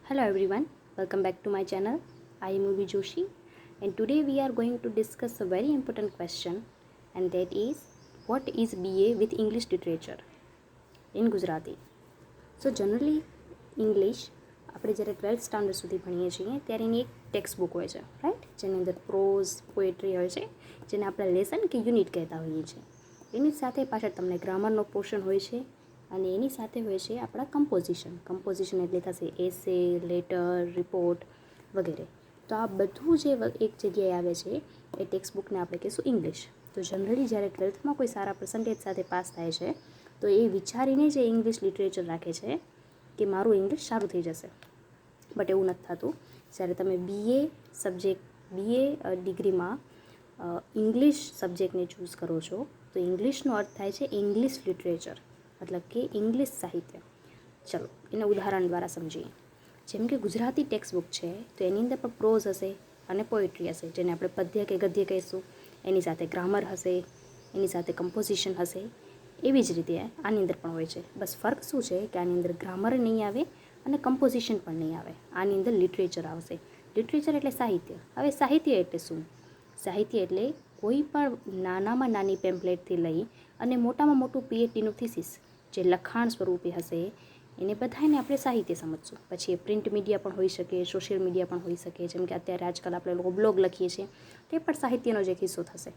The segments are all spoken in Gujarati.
Hello everyone, welcome back to my channel. I am Uvi Joshi and today we are going to discuss a very important question, and that is what is BA with English literature in Gujarati. So generally English આપણે જ્યારે 12th સ્ટાન્ડર્ડ સુધી ભણીએ છીએ ત્યારે એની એક ટેક્સ્ટ બુક હોય છે, રાઈટ, જેની અંદર પ્રોઝ પોએટ્રી હોય છે, જેને આપણે લેસન કે યુનિટ કહેતા હોઈએ છીએ. એની સાથે પાછળ તમને ગ્રામરનો પોર્શન હોય છે અને એની સાથે હોય છે આપણા કમ્પોઝિશન એટલે થશે એસે, લેટર, રિપોર્ટ વગેરે. તો આ બધું જે એક જગ્યાએ આવે છે એ ટેક્સ્ટ બુકને આપણે કહીશું ઇંગ્લિશ. તો જનરલી જ્યારે 12થમાં કોઈ સારા પર્સન્ટેજ સાથે પાસ થાય છે તો એ વિચારીને જે ઇંગ્લિશ લિટરેચર રાખે છે કે મારું ઇંગ્લિશ સારું થઈ જશે, બટ એવું નથી થતું. જ્યારે તમે બીએ ડિગ્રીમાં ઇંગ્લિશ સબ્જેક્ટને ચૂઝ કરો છો તો ઇંગ્લિશનો અર્થ થાય છે ઇંગ્લિશ લિટરેચર, મતલબ કે ઇંગ્લિશ સાહિત્ય. ચલો એને ઉદાહરણ દ્વારા સમજીએ. જેમ કે ગુજરાતી ટેક્સ્ટ બુક છે તો એની અંદર પણ પ્રોઝ હશે અને પોએટ્રી હશે, જેને આપણે પદ્ય કે ગદ્ય કહીશું. એની સાથે ગ્રામર હશે, એની સાથે કમ્પોઝિશન હશે. એવી જ રીતે આની અંદર પણ હોય છે. બસ ફર્ક શું છે કે આની અંદર ગ્રામર નહીં આવે અને કમ્પોઝિશન પણ નહીં આવે. આની અંદર લિટરેચર આવશે. લિટરેચર એટલે સાહિત્ય. હવે સાહિત્ય એટલે શું? સાહિત્ય એટલે કોઈ પણ નાનામાં નાની પેમ્પલેટથી લઈ અને મોટામાં મોટું પીએચડીનું થીસીસ જે લખાણ સ્વરૂપે હશે એને બધાને આપણે સાહિત્ય સમજશું. પછી એ પ્રિન્ટ મીડિયા પણ હોઈ શકે, સોશિયલ મીડિયા પણ હોઈ શકે. જેમ કે અત્યારે આજકાલ આપણે લોકો બ્લોગ લખીએ છીએ તે પણ સાહિત્યનો જ એક હિસ્સો થશે,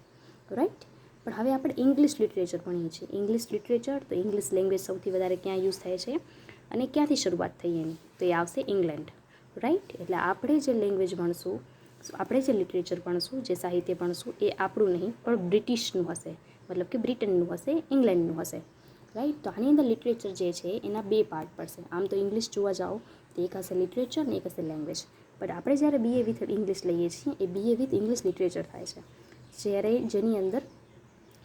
રાઈટ. પણ હવે આપણે ઇંગ્લિશ લિટરેચર ભણીએ છીએ. ઇંગ્લિશ લિટરેચર તો ઇંગ્લિશ લેંગ્વેજ સૌથી વધારે ક્યાં યુઝ થાય છે અને ક્યાંથી શરૂઆત થઈ એની, તો એ આવશે ઇંગ્લેન્ડ, રાઈટ. એટલે આપણે જે લેંગ્વેજ ભણશું, આપણે જે લિટરેચર ભણશું, જે સાહિત્ય ભણશું એ આપણું નહીં પણ બ્રિટિશનું હશે, મતલબ કે બ્રિટનનું હશે, ઇંગ્લેન્ડનું હશે, રાઈટ. તો આની અંદર લિટરેચર જે છે એના બે પાર્ટ પડશે. આમ તો ઇંગ્લિશ જોવા જાઓ તો એક હશે લિટરેચર ને એક હશે લેંગ્વેજ. બટ આપણે જ્યારે બીએ વિથ ઇંગ્લિશ લઈએ છીએ એ બીએ વિથ ઇંગ્લિશ લિટરેચર થાય છે. જ્યારે જેની અંદર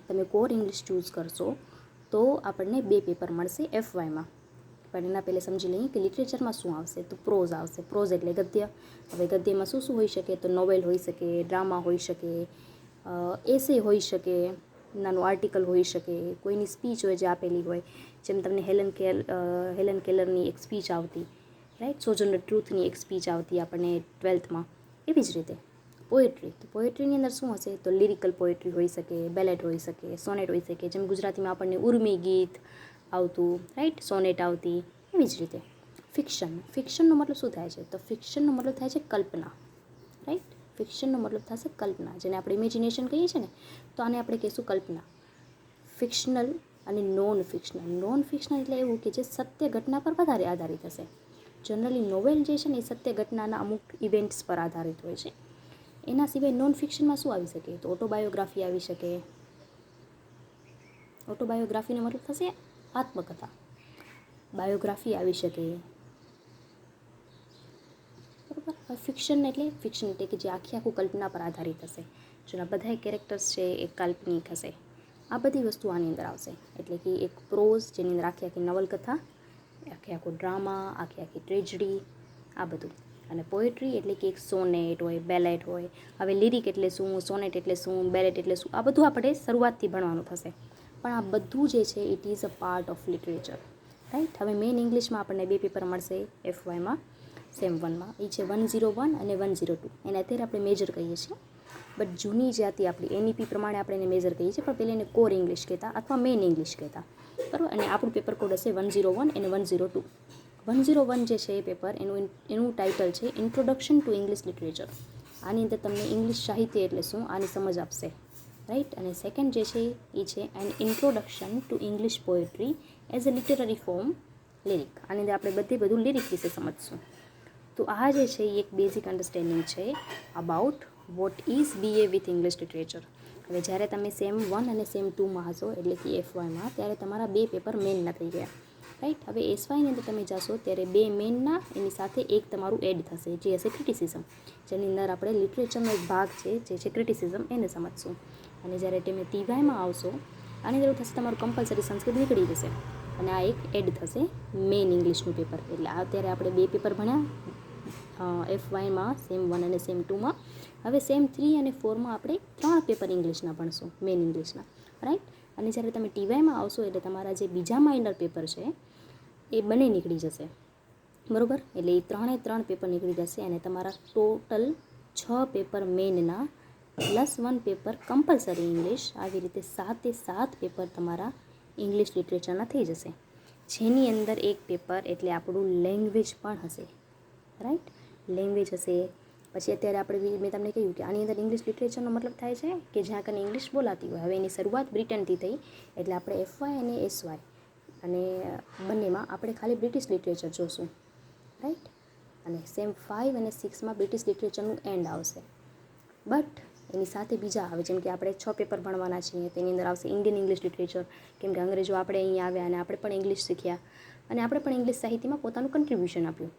તમે કોર ઇંગ્લિશ ચૂઝ કરશો તો આપણને બે પેપર મળશે એફવાયમાં. પણ એના પહેલાં સમજી લઈએ કે લિટરેચરમાં શું આવશે. તો પ્રોઝ આવશે. પ્રોઝ એટલે ગદ્ય. હવે ગદ્યમાં શું શું હોઈ શકે? તો નોવેલ હોઈ શકે, ડ્રામા હોઈ શકે, એસે હોઈ શકે, નાનું આર્ટિકલ હોઈ શકે, કોઈની સ્પીચ હોય જે આપેલી હોય, જેમ તમને હેલન કેલરની એક સ્પીચ આવતી, રાઈટ, સોજનર ટ્રુથની એક સ્પીચ આવતી આપણને 12થમાં. એવી જ રીતે પોએટ્રી. તો પોએટ્રીની અંદર શું હશે? તો લિરિકલ પોએટ્રી હોઈ શકે, બેલેટ હોઈ શકે, સોનેટ હોઈ શકે. જેમ ગુજરાતીમાં આપણને ઉર્મી ગીત આવતું, રાઈટ, સોનેટ આવતી. એવી જ રીતે ફિક્શનનો મતલબ શું થાય છે? તો ફિક્શનનો મતલબ થાય છે કલ્પના, રાઈટ. ફિક્શનનો મતલબ થશે કલ્પના, જેને આપણે ઇમેજિનેશન કહીએ છીએ ને, તો આને આપણે કહીશું કલ્પના. ફિક્શનલ અને નોન ફિક્શનલ એટલે એવું કે જે સત્ય ઘટના પર વધારે આધારિત હશે. જનરલી નોવેલ જે છે ને એ સત્ય ઘટનાના અમુક ઇવેન્ટ્સ પર આધારિત હોય છે. એના સિવાય નોન ફિક્શનમાં શું આવી શકે? તો ઓટોબાયોગ્રાફી આવી શકે. ઓટોબાયોગ્રાફીનો મતલબ થશે આત્મકથા. બાયોગ્રાફી આવી શકે, બરાબર. ફિક્શન એટલે કે જે આખું કલ્પના પર આધારિત હશે, જેના બધા કેરેક્ટર્સ છે એ કાલ્પનિક હશે. આ બધી વસ્તુ આની અંદર આવશે. એટલે કે એક પ્રોઝ જેની અંદર આખી નવલકથા, આખો ડ્રામા, આખી ટ્રેજડી, આ બધું. અને પોએટ્રી એટલે કે એક સોનેટ હોય, બેલેટ હોય. હવે લિરિક એટલે શું, સોનેટ એટલે શું, બેલેટ એટલે શું, આ બધું આપણે શરૂઆતથી ભણવાનું થશે. પણ આ બધું જે છે it is a part of literature, right. હવે મેઇન ઇંગ્લિશમાં આપણને બે પેપર મળશે એફવાયમાં, સેમ 1માં. એ છે 101 અને 102. એને અત્યારે આપણે મેજર કહીએ છીએ, બટ જૂની જે હતી આપણી એનઈપી પ્રમાણે આપણે એને મેજર કહીએ છીએ, પણ પહેલાં એને કોર ઇંગ્લિશ કહેતા અથવા મેઇન ઇંગ્લિશ કહેતા, બરાબર. અને આપણું પેપર કોડ હશે 101 અને 102. 101 જે છે એ પેપર એનું ટાઇટલ છે ઇન્ટ્રોડક્શન ટુ ઇંગ્લિશ લિટરેચર. આની અંદર તમને ઇંગ્લિશ સાહિત્ય એટલે શું આની સમજ આપશે, રાઈટ. અને સેકન્ડ જે છે એ છે an introduction to English poetry as a literary form, lyric. આની અંદર આપણે બધું લિરિક વિશે સમજશું. તો આ જે છે એ એક બેઝિક અન્ડરસ્ટેન્ડિંગ છે about what is BA with English literature. હવે જ્યારે તમે સેમ 1 અને સેમ 2માં હશો, એટલે કે એફવાયમાં, ત્યારે તમારા બે પેપર મેઇનના થઈ ગયા, રાઈટ. હવે એસવાયની અંદર તમે જશો ત્યારે બે મેઇનના એની સાથે એક તમારું એડ થશે જે હશે ક્રિટિસિઝમ, જેની અંદર આપણે લિટરેચરનો એક ભાગ છે જે છે ક્રિટિસિઝમ, એને સમજશું. અને જ્યારે તમે ટીવાયમાં આવશો આની અંદર થશે તમારું કમ્પલસરી સંસ્કૃત નીકળી જશે અને આ એક એડ થશે મેઇન ઇંગ્લિશનું પેપર. એટલે અત્યારે આપણે બે પેપર ભણ્યા એફવાયમાં, સેમ 1 અને સેમ 2માં. હવે સેમ 3 અને 4માં આપણે 3 પેપર ઇંગ્લિશના ભણશું, મેઇન ઇંગ્લિશના, રાઈટ. અને જ્યારે તમે ટીવાયમાં આવશો એટલે તમારા જે બીજા માઇનર પેપર છે એ બંને નીકળી જશે, બરાબર, એટલે એ 3 પેપર નીકળી જશે અને તમારા ટોટલ 6 પેપર મેઇનના +1 પેપર કમ્પલસરી ઇંગ્લિશ, આવી રીતે 7 પેપર તમારા ઇંગ્લિશ લિટરેચરના થઈ જશે, જેની અંદર એક પેપર એટલે આપણું લેંગ્વેજ પણ હશે, રાઈટ, લેંગ્વેજ હશે. પછી અત્યારે આપણે મેં તમને કહ્યું કે આની અંદર ઇંગ્લિશ લિટરેચરનો મતલબ થાય છે કે જ્યાં કને ઇંગ્લિશ બોલાતી હોય. હવે એની શરૂઆત બ્રિટનથી થઈ, એટલે આપણે FY અને SY અને બંનેમાં આપણે ખાલી બ્રિટિશ લિટરેચર જોશું, રાઈટ. અને સેમ 5 અને 6માં બ્રિટિશ લિટરેચરનું એન્ડ આવશે. બટ એની સાથે બીજા આવે, જેમ કે આપણે 6 પેપર ભણવાના છીએ, તેની અંદર આવશે ઇન્ડિયન ઇંગ્લિશ લિટરેચર, કેમ કે અંગ્રેજો આપણે અહીંયા આવ્યા અને આપણે પણ ઇંગ્લિશ શીખ્યા અને આપણે પણ ઇંગ્લિશ સાહિત્યમાં પોતાનું કન્ટ્રીબ્યુશન આપ્યું.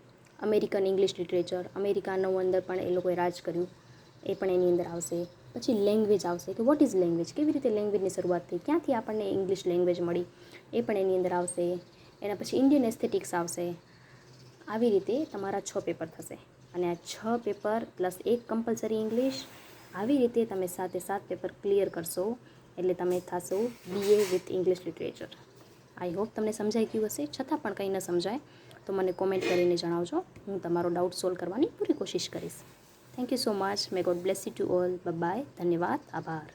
અમેરિકન ઇંગ્લિશ લિટરેચર, અમેરિકાનો અંદર પણ એ લોકોએ રાજ કર્યું, એ પણ એની અંદર આવશે. પછી લેંગ્વેજ આવશે કે વોટ ઇઝ લેંગ્વેજ, કેવી રીતે લેંગ્વેજની શરૂઆત થઈ, ક્યાંથી આપણને ઇંગ્લિશ લેંગ્વેજ મળી, એ પણ એની અંદર આવશે. એના પછી ઇન્ડિયન એસ્થેટિક્સ આવશે. આવી રીતે તમારા 6 પેપર થશે અને આ 6 પેપર પ્લસ 1 કમ્પલસરી ઇંગ્લિશ, આવી રીતે તમે 7 પેપર ક્લિયર કરશો એટલે તમે થશો BA with English literature. I hope તમને સમજાઈ ગયું હશે. છતાં પણ કંઈ ન સમજાય તો મને કોમેન્ટ કરીને જણાવજો, હું તમારો ડાઉટ સોલ્વ કરવાની પૂરી કોશિશ કરીશ. Thank you so much. May God bless you to all. Bye. ધન્યવાદ. આભાર.